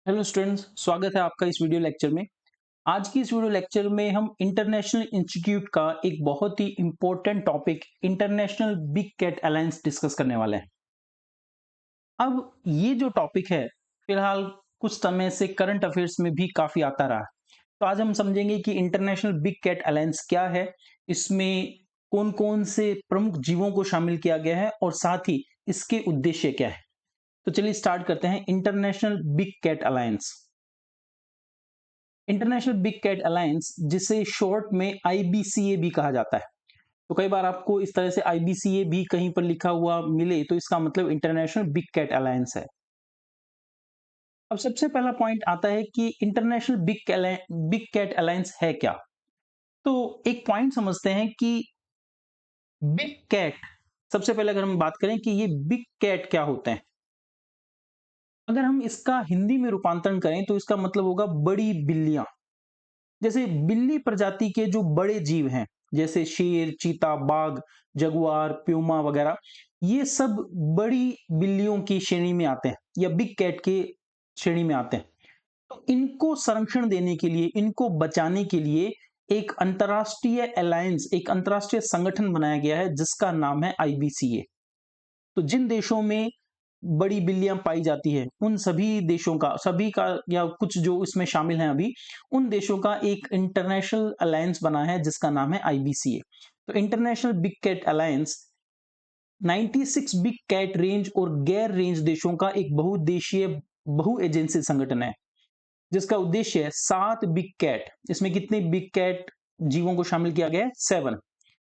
Hello students, स्वागत है आपका इस वीडियो लेक्चर में। आज की इस वीडियो लेक्चर में हम इंटरनेशनल इंस्टीट्यूट का एक बहुत ही important topic international big cat alliance discuss करने वाले हैं। अब ये जो टॉपिक है फिलहाल कुछ समय से करंट अफेयर्स में भी काफी आता रहा है। तो आज हम समझेंगे कि इंटरनेशनल बिग कैट अलायंस क्या है, इसमें कौन कौन से प्रमुख जीवों को शामिल किया गया है और साथ ही इसके उद्देश्य क्या है। तो चलिए स्टार्ट करते हैं international big cat alliance. International big cat alliance, जिसे शॉर्ट में आईबीसीए भी कहा जाता है। तो कई बार आपको इस तरह से आईबीसीए भी कहीं पर लिखा हुआ मिले तो इसका मतलब इंटरनेशनल बिग कैट अलायंस है। अब सबसे पहला पॉइंट आता है कि इंटरनेशनल बिग कैट अलायंस है क्या। तो एक पॉइंट समझते हैं कि बिग कैट, सबसे पहले अगर हम बात करें कि ये बिग कैट क्या होते हैं, अगर हम इसका हिंदी में रूपांतरण करें तो इसका मतलब होगा बड़ी बिल्लियां। जैसे बिल्ली प्रजाति के जो बड़े जीव हैं, जैसे शेर, चीता, बाघ, जगुआर, प्यूमा वगैरह, ये सब बड़ी बिल्लियों की श्रेणी में आते हैं या बिग कैट के श्रेणी में आते हैं। तो इनको संरक्षण देने के लिए, इनको बचाने के लिए एक अंतरराष्ट्रीय अलायंस, एक अंतरराष्ट्रीय संगठन बनाया गया है जिसका नाम है आईबीसीए। तो जिन देशों में बड़ी बिल्लियां पाई जाती है उन सभी का या कुछ जो इसमें शामिल हैं अभी, उन देशों का एक इंटरनेशनल अलायंस बना है जिसका नाम है आईबीसीए। तो international big cat alliance 96 big cat range और गैर रेंज देशों का एक बहुउद्देशीय बहु एजेंसी संगठन है जिसका उद्देश्य है 7 बिग कैट। इसमें कितने बिग कैट जीवों को शामिल किया गया है? 7।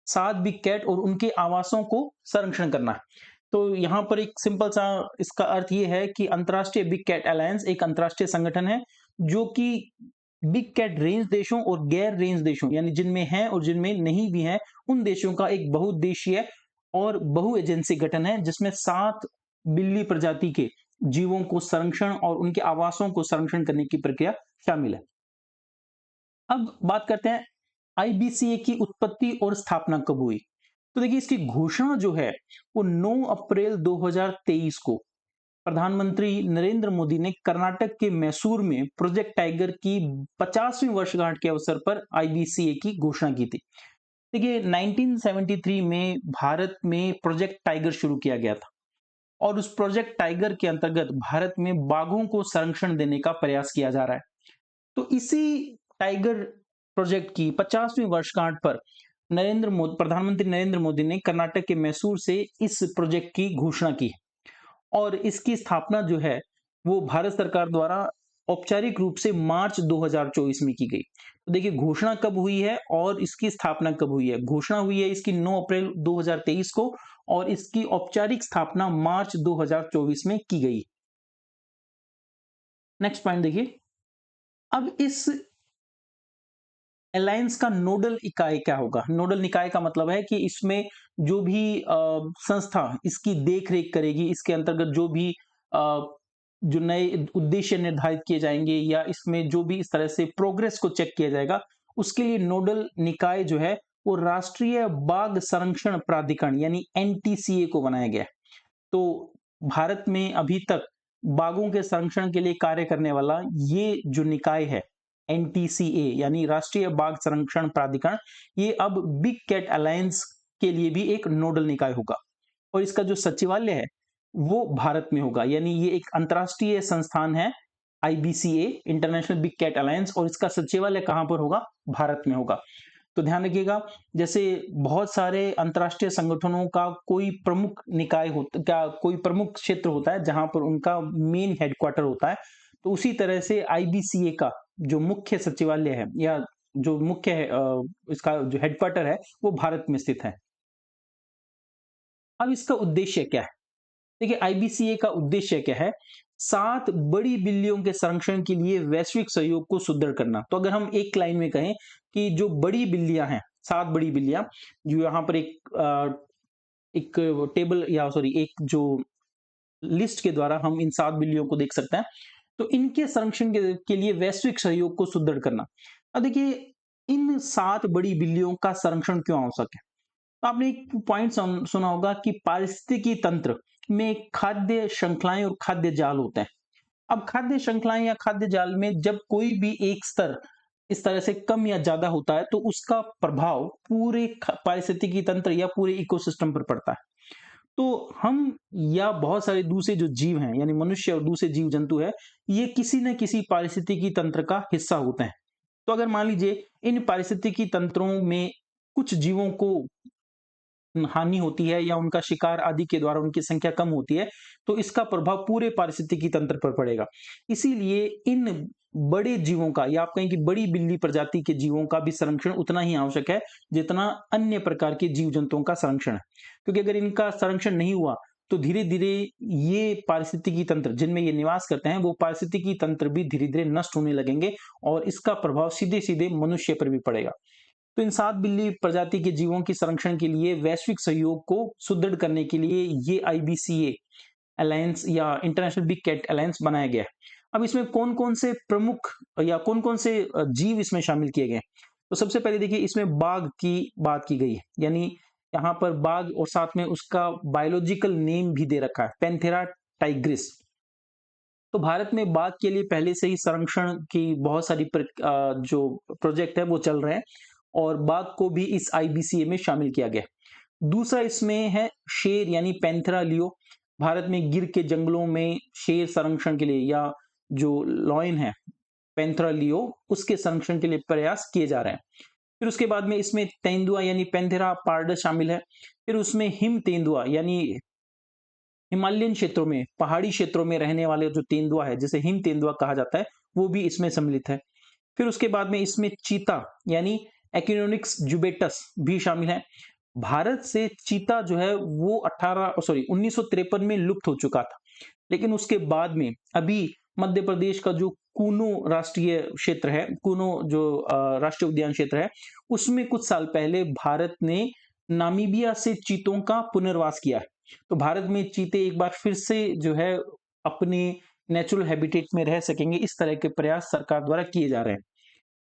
7 बिग कैट और उनके आवासों को संरक्षण करना है। तो यहां पर एक सिंपल सा इसका अर्थ यह है कि अंतरराष्ट्रीय बिग कैट अलायंस एक अंतरराष्ट्रीय संगठन है जो कि बिग कैट रेंज देशों और गैर रेंज देशों, यानी जिनमें है और जिनमें नहीं भी है, उन देशों का एक बहुउद्देशीय और बहु एजेंसी गठन है जिसमें 7 बिल्ली प्रजाति के जीवों को संरक्षण और उनके आवासों को संरक्षण करने की प्रक्रिया शामिल है। अब बात करते हैं आईबीसीए की उत्पत्ति और स्थापना कब हुई। तो देखिए, इसकी घोषणा जो है वो 9 अप्रैल 2023 को प्रधानमंत्री नरेंद्र मोदी ने कर्नाटक के मैसूर में प्रोजेक्ट टाइगर की 50वीं वर्षगांठ के अवसर पर आईबीसीए की घोषणा की थी। देखिए, 1973 में भारत में प्रोजेक्ट टाइगर शुरू किया गया था और उस प्रोजेक्ट टाइगर के अंतर्गत भारत में बाघों को संरक्षण देने का प्रयास किया जा रहा है। तो इसी टाइगर प्रोजेक्ट की 50वीं वर्षगांठ पर प्रधानमंत्री नरेंद्र मोदी ने कर्नाटक के मैसूर से इस प्रोजेक्ट की घोषणा की और इसकी स्थापना जो है वो भारत सरकार द्वारा औपचारिक रूप से मार्च 2024 में की गई। तो देखिए, घोषणा कब हुई है और इसकी स्थापना कब हुई है। घोषणा हुई है इसकी 9 अप्रैल 2023 को और इसकी औपचारिक स्थापना मार्च 2024 में की गई। नेक्स्ट पॉइंट देखिए, अब इस अलायंस का नोडल इकाई क्या होगा। नोडल निकाय का मतलब है कि इसमें जो भी संस्था इसकी देख रेख करेगी, इसके अंतर्गत जो भी जो नए उद्देश्य निर्धारित किए जाएंगे या इसमें जो भी इस तरह से प्रोग्रेस को चेक किया जाएगा, उसके लिए नोडल निकाय जो है वो राष्ट्रीय बाघ संरक्षण प्राधिकरण यानी एनटीसीए को बनाया गया है। तो भारत में अभी तक बाघों के संरक्षण के लिए कार्य करने वाला ये जो निकाय है, एनटीसीए यानी राष्ट्रीय बाघ संरक्षण प्राधिकरण, ये अब बिग कैट अलायंस के लिए भी एक नोडल निकाय होगा और इसका जो सचिवालय है वो भारत में होगा। यानी ये एक अंतरराष्ट्रीय संस्थान है IBCA, international big cat alliance, और इसका सचिवालय कहां पर होगा? भारत में होगा। तो ध्यान रखिएगा, जैसे बहुत सारे अंतरराष्ट्रीय संगठनों का कोई प्रमुख निकाय होता, क्या कोई प्रमुख क्षेत्र होता है जहां पर उनका मेन हेडक्वार्टर होता है, तो उसी तरह से आईबीसीए का जो मुख्य सचिवालय है या जो मुख्य है, इसका जो हेडक्वार्टर है वो भारत में स्थित है। अब इसका उद्देश्य क्या है? देखिए, आईबीसीए का उद्देश्य क्या है? 7 बड़ी बिल्लियों के संरक्षण के लिए वैश्विक सहयोग को सुदृढ़ करना। तो अगर हम एक लाइन में कहें कि जो बड़ी बिल्लियां हैं, 7 बड़ी बिल्लियां, जो यहाँ पर एक टेबल या सॉरी एक जो लिस्ट के द्वारा हम इन 7 बिल्लियों को देख सकते हैं। तो इनके संरक्षण के लिए वैश्विक सहयोग को सुदृढ़ करना। अब देखिए, इन 7 बड़ी बिल्लियों का संरक्षण क्यों आवश्यक है? तो आपने एक पॉइंट सुना होगा कि पारिस्थितिकी तंत्र में खाद्य श्रृंखलाएं और खाद्य जाल होते हैं। अब खाद्य श्रृंखलाएं या खाद्य जाल में जब कोई भी एक स्तर इस तरह से कम या ज्यादा होता है तो उसका प्रभाव पूरे पारिस्थितिकी तंत्र या पूरे इकोसिस्टम पर पड़ता है। तो हम या बहुत सारे दूसरे जो जीव हैं यानी मनुष्य और दूसरे जीव जंतु है, ये किसी न किसी पारिस्थितिकी तंत्र का हिस्सा होते हैं। तो अगर मान लीजिए इन पारिस्थितिकी तंत्रों में कुछ जीवों को हानि होती है या उनका शिकार आदि के द्वारा उनकी संख्या कम होती है, तो इसका प्रभाव पूरे पारिस्थितिकी तंत्र पर पड़ेगा। इसीलिए इन बड़े जीवों का या आप कहें कि बड़ी बिल्ली प्रजाति के जीवों का भी संरक्षण उतना ही आवश्यक है जितना अन्य प्रकार के जीव जंतुओं का संरक्षण है। क्योंकि अगर इनका संरक्षण नहीं हुआ तो धीरे धीरे ये पारिस्थितिकी तंत्र जिनमें ये निवास करते हैं वो पारिस्थितिकी तंत्र भी धीरे धीरे नष्ट होने लगेंगे और इसका प्रभाव सीधे सीधे मनुष्य पर भी पड़ेगा। तो इन 7 बिल्ली प्रजाति के जीवों के संरक्षण के लिए वैश्विक सहयोग को सुदृढ़ करने के लिए ये आईबीसीए अलायंस या इंटरनेशनल बिग कैट अलायंस बनाया गया है। अब इसमें कौन-कौन से प्रमुख या कौन-कौन से जीव इसमें शामिल किए गए हैं? तो सबसे पहले देखिए इसमें बाघ की बात की गई है, यानी यहाँ पर बाघ और साथ में उसका बायोलॉजिकल नेम भी दे रखा है, पैंथेरा टाइग्रिस। तो भारत में बाघ के लिए पहले से ही संरक्षण की बहुत सारी जो प्रोजेक्ट है वो चल रहे हैं और बाघ को भी इस आईबीसीए में शामिल किया गया। दूसरा इसमें है शेर यानी पैंथेरा लियो। भारत में गिर के जंगलों में शेर संरक्षण के लिए या जो लॉयन है पैंथेरा लियो उसके संरक्षण के लिए प्रयास किए जा रहे हैं। फिर उसके बाद में इसमें तेंदुआ यानी पैंथेरा पार्डस शामिल है। फिर उसमें हिम तेंदुआ यानी हिमालयन क्षेत्रों में पहाड़ी क्षेत्रों में रहने वाले जो तेंदुआ है जिसे हिम तेंदुआ कहा जाता है वो भी इसमें सम्मिलित है। फिर उसके बाद में इसमें चीता यानी एक्विनोनिक्स जुबेटस भी शामिल है। भारत से चीता जो है वो 1953 में लुप्त हो चुका था, लेकिन उसके बाद में अभी मध्य प्रदेश का जो कूनो राष्ट्रीय क्षेत्र है, कूनो जो राष्ट्रीय उद्यान क्षेत्र है, उसमें कुछ साल पहले भारत ने नामीबिया से चीतों का पुनर्वास किया है। तो भारत में चीते एक बार फिर से जो है अपने नेचुरल हैबिटेट में रह सकेंगे, इस तरह के प्रयास सरकार द्वारा किए जा रहे हैं।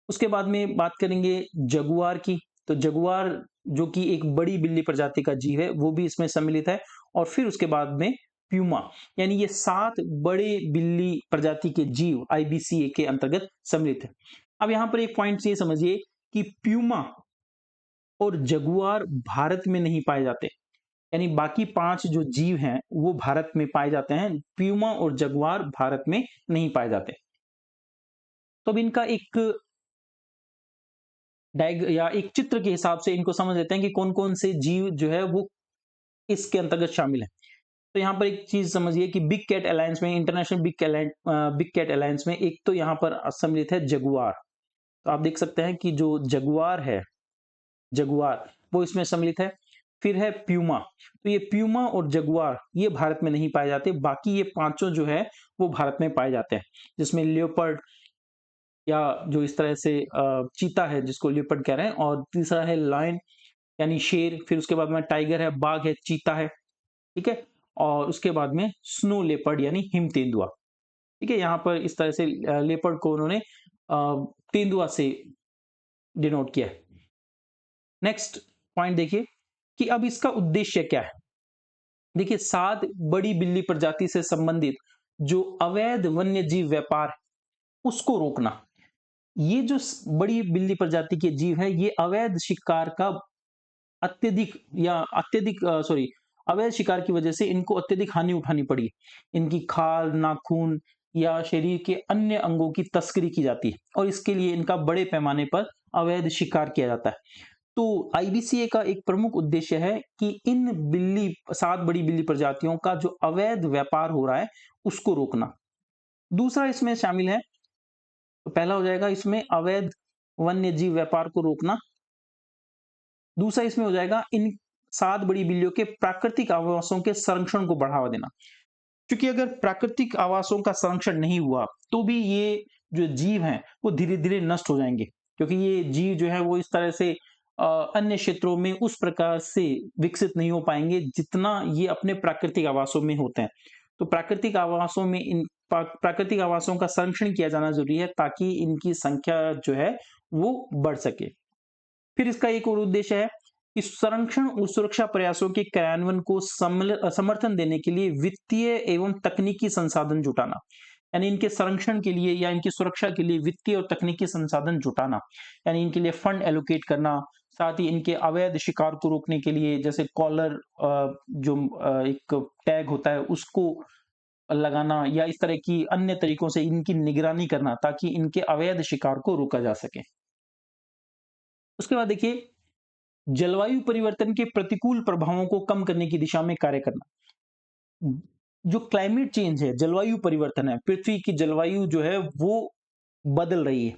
उसके बाद में बात करेंगे जगुआर की। तो जगुआर जो कि एक बड़ी बिल्ली प्रजाति का जीव है वो भी इसमें सम्मिलित है। और फिर उसके बाद में प्यूमा यानी ये 7 बड़े बिल्ली प्रजाति के जीव आईबीसीए के अंतर्गत सम्मिलित है। अब यहां पर एक पॉइंट ये समझिए कि प्यूमा और जगुआर भारत में नहीं पाए जाते, यानी बाकी 5 जो जीव हैं वो भारत में पाए जाते हैं, प्यूमा और जगुआर भारत में नहीं पाए जाते। तो अब इनका एक डायग या एक चित्र के हिसाब से इनको समझ लेते हैं कि कौन-कौन से जीव जो है वो इसके अंतर्गत शामिल है। तो यहाँ पर एक चीज समझिए कि बिग कैट अलायंस में इंटरनेशनल बिग कैट अलायंस में एक तो यहाँ पर सम्मिलित है जगुआर। तो आप देख सकते हैं कि जो जगुआर है, जगुआर वो इसमें सम्मिलित है। फिर है प्यूमा। तो ये प्यूमा और जगुआर ये भारत में नहीं पाए जाते, बाकी ये पांचों जो है वो भारत में पाए जाते हैं, जिसमें लियोपर्ड या जो इस तरह से चीता है जिसको लियोपर्ड कह रहे हैं, और तीसरा है लायन यानी शेर। फिर उसके बाद में टाइगर है, बाघ है, चीता है, ठीक है। और उसके बाद में स्नो लेपर्ड यानी हिम तेंदुआ, ठीक है। यहाँ पर इस तरह से लेपर्ड को उन्होंने तेंदुआ से डिनोट किया है। नेक्स्ट पॉइंट देखिए कि अब इसका उद्देश्य क्या है। देखिए 7 बड़ी बिल्ली प्रजाति से संबंधित जो अवैध वन्य जीव व्यापार है उसको रोकना। ये जो बड़ी बिल्ली प्रजाति के जीव है ये अवैध शिकार का अवैध शिकार की वजह से इनको अत्यधिक हानि उठानी पड़ी। इनकी खाल, नाखून या शरीर के अन्य अंगों की तस्करी की जाती है और इसके लिए इनका बड़े पैमाने पर अवैध शिकार किया जाता है। तो आईबीसीए का एक प्रमुख उद्देश्य है कि इन 7 बड़ी बिल्ली प्रजातियों का जो अवैध व्यापार हो रहा है उसको रोकना। दूसरा इसमें शामिल है, तो पहला हो जाएगा इसमें अवैध वन्य जीव व्यापार को रोकना। दूसरा इसमें हो जाएगा इन 7 बड़ी बिल्लियों के प्राकृतिक आवासों के संरक्षण को बढ़ावा देना। क्योंकि अगर प्राकृतिक आवासों का संरक्षण नहीं हुआ तो भी ये जो जीव हैं वो धीरे धीरे नष्ट हो जाएंगे, क्योंकि ये जीव जो है वो इस तरह से अन्य क्षेत्रों में उस प्रकार से विकसित नहीं हो पाएंगे जितना ये अपने प्राकृतिक आवासों में होते हैं। तो प्राकृतिक आवासों में इन प्राकृतिक आवासों का संरक्षण किया जाना जरूरी है ताकि इनकी संख्या जो है वो बढ़ सके। फिर इसका एक और उद्देश्य है कि संरक्षण और सुरक्षा प्रयासों के क्रियान्वयन को समर्थन देने के लिए वित्तीय एवं तकनीकी संसाधन जुटाना। यानी इनके संरक्षण के लिए या इनकी सुरक्षा के लिए वित्तीय और तकनीकी संसाधन जुटाना, यानी इनके लिए फंड एलोकेट करना, साथ ही इनके अवैध शिकार को रोकने के लिए जैसे कॉलर जो एक टैग होता है उसको लगाना, या इस तरह की अन्य तरीकों से इनकी निगरानी करना ताकि इनके अवैध शिकार को रोका जा सके। उसके बाद देखिए, जलवायु परिवर्तन के प्रतिकूल प्रभावों को कम करने की दिशा में कार्य करना। जो क्लाइमेट चेंज है, जलवायु परिवर्तन है, पृथ्वी की जलवायु जो है वो बदल रही है।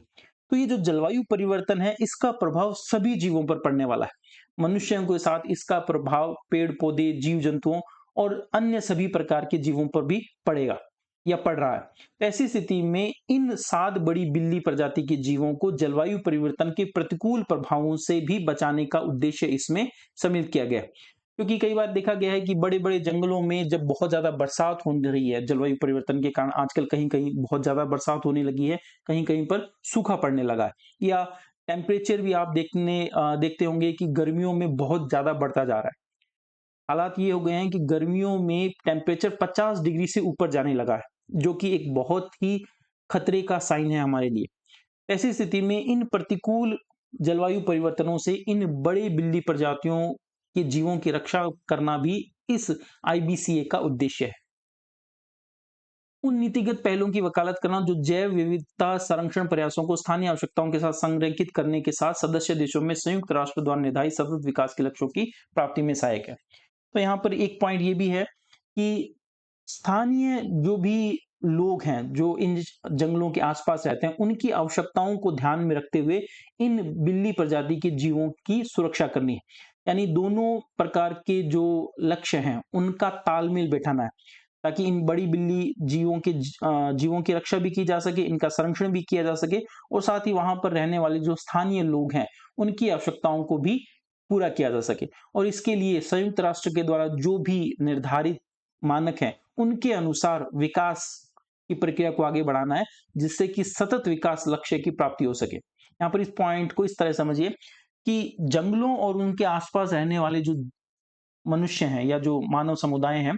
तो ये जो जलवायु परिवर्तन है इसका प्रभाव सभी जीवों पर पड़ने वाला है। मनुष्यों के साथ इसका प्रभाव पेड़ पौधे, जीव जंतुओं और अन्य सभी प्रकार के जीवों पर भी पड़ेगा या पड़ रहा है। ऐसी स्थिति में इन 7 बड़ी बिल्ली प्रजाति के जीवों को जलवायु परिवर्तन के प्रतिकूल प्रभावों से भी बचाने का उद्देश्य इसमें सम्मिलित किया गया है। क्योंकि कई बार देखा गया है कि बड़े-बड़े जंगलों में जब बहुत ज़्यादा बरसात हो रही है, जलवायु परिवर्तन के कारण आजकल कहीं-कहीं बहुत ज़्यादा बरसात होने लगी है, कहीं-कहीं पर सूखा पड़ने लगा है, या टेम्परेचर भी आप देखते होंगे कि गर्मियों में बहुत ज़्यादा बढ़ता जा रहा है। हालात ये हो गए हैं कि गर्मियों में टेम्परेचर 50 डिग्री से ऊपर जाने लगा है, जो कि एक बहुत ही खतरे का साइन है हमारे लिए। ऐसी स्थिति में इन प्रतिकूल जलवायु परिवर्तनों से इन बड़े बिल्ली प्रजातियों के जीवों की रक्षा करना भी इस आईबीसीए का उद्देश्य है। उन नीतिगत पहलों की वकालत करना जो जैव विविधता संरक्षण प्रयासों को स्थानीय आवश्यकताओं के साथ संरेखित करने के साथ सदस्य देशों में संयुक्त राष्ट्र द्वारा निर्धारित सतत विकास के लक्ष्यों की प्राप्ति में सहायक है। तो यहाँ पर एक पॉइंट ये भी है कि स्थानीय जो भी लोग हैं, जो इन जंगलों के आसपास रहते हैं, उनकी आवश्यकताओं को ध्यान में रखते हुए इन बिल्ली प्रजाति के जीवों की सुरक्षा करनी है। यानी दोनों प्रकार के जो लक्ष्य हैं, उनका तालमेल बैठाना है, ताकि इन बड़ी बिल्ली जीवों की रक्षा भी की जा सके, इनका संरक्षण भी किया जा सके और साथ ही वहां पर रहने वाले जो स्थानीय लोग हैं, उनकी आवश्यकताओं को भी पूरा किया जा सके। और इसके लिए संयुक्त राष्ट्र के द्वारा जो भी निर्धारित मानक हैं, उनके अनुसार विकास की प्रक्रिया को आगे बढ़ाना है, जिससे कि सतत विकास लक्ष्य की प्राप्ति हो सके। यहाँ पर इस पॉइंट को इस तरह समझिए कि जंगलों और उनके आसपास रहने वाले जो मनुष्य हैं या जो मानव समुदाय हैं,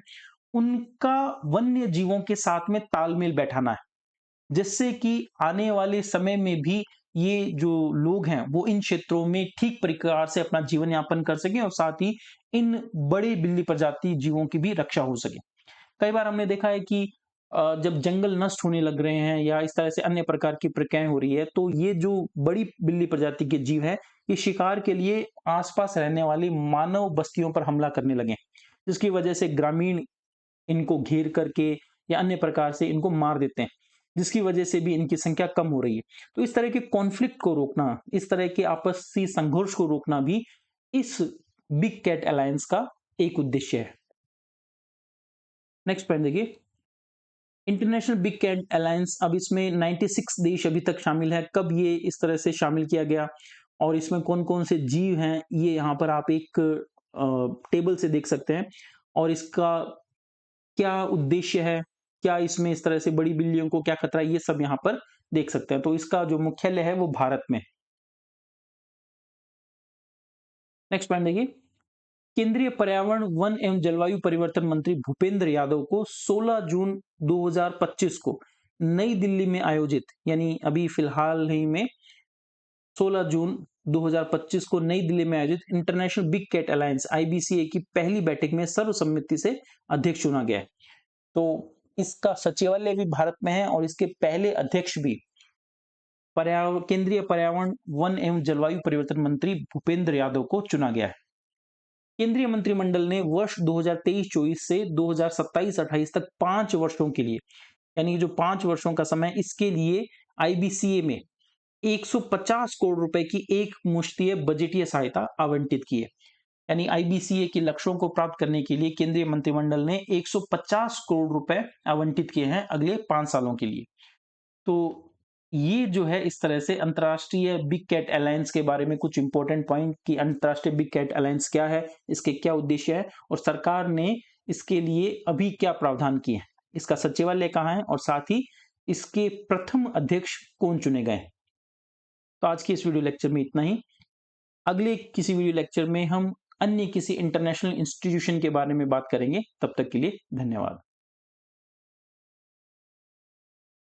उनका वन्य जीवों के साथ में तालमेल बैठाना है, जिससे कि आने वाले समय में भी ये जो लोग हैं वो इन क्षेत्रों में ठीक प्रकार से अपना जीवन यापन कर सकें और साथ ही इन बड़े बिल्ली प्रजाति जीवों की भी रक्षा हो सके। कई बार हमने देखा है कि जब जंगल नष्ट होने लग रहे हैं या इस तरह से अन्य प्रकार की प्रक्रियाएं हो रही है, तो ये जो बड़ी बिल्ली प्रजाति के जीव है, ये शिकार के लिए आसपास रहने वाली मानव बस्तियों पर हमला करने लगे, जिसकी वजह से ग्रामीण इनको घेर करके या अन्य प्रकार से इनको मार देते हैं, जिसकी वजह से भी इनकी संख्या कम हो रही है। तो इस तरह के कॉन्फ्लिक्ट को रोकना, इस तरह के आपसी संघर्ष को रोकना भी इस बिग कैट अलायंस का एक उद्देश्य है। नेक्स्ट पॉइंट देखिए, इंटरनेशनल बिग कैट अलायंस, अब इसमें 96 देश अभी तक शामिल है। कब ये इस तरह से शामिल किया गया और इसमें कौन-कौन से जीव हैं, ये यहाँ पर आप एक टेबल से देख सकते हैं और इसका क्या उद्देश्य है, क्या इसमें इस तरह से बड़ी बिल्लियों को क्या खतरा है, ये सब यहाँ पर देख सकते हैं। तो इसका जो मुख्यालय है वो भारत में। नेक्स्ट पॉइंट देखिए, केंद्रीय पर्यावरण, वन एवं जलवायु परिवर्तन मंत्री भूपेंद्र यादव को 16 जून 2025 को नई दिल्ली में आयोजित, यानी अभी फिलहाल ही में 16 जून 2025 को नई दिल्ली में आयोजित international big cat alliance IBCA की पहली बैठक में सर्वसम्मति से अध्यक्ष चुना गया है। तो इसका सचिवालय भी भारत में है और इसके पहले अध्यक्ष भी केंद्रीय पर्यावरण, वन एवं जलवायु परिवर्तन मंत्री भूपेंद्र यादव को चुना गया है। केंद्रीय मंत्रिमंडल ने वर्ष 2023-24 से 2027-28 तक 5 वर्षों के लिए, यानी जो 5 वर्षों का समय, इसके लिए आईबीसीए में 150 करोड़ रुपए की एक मुश्तीय बजटीय सहायता आवंटित की है। यानी आईबीसीए के लक्ष्यों को प्राप्त करने के लिए केंद्रीय मंत्रिमंडल ने 150 करोड़ रुपए आवंटित किए हैं अगले 5 सालों के लिए। तो ये जो है इस तरह से अंतर्राष्ट्रीय बिग कैट अलायंस के बारे में कुछ इंपॉर्टेंट पॉइंट कि अंतर्राष्ट्रीय बिग कैट अलायंस क्या है, इसके क्या उद्देश्य है और सरकार ने इसके लिए अभी क्या प्रावधान किए हैं, इसका सचिवालय कहाँ है और साथ ही इसके प्रथम अध्यक्ष कौन चुने गए। तो आज की इस वीडियो लेक्चर में इतना ही। अगले किसी वीडियो लेक्चर में हम अन्य किसी इंटरनेशनल इंस्टीट्यूशन के बारे में बात करेंगे। तब तक के लिए धन्यवाद।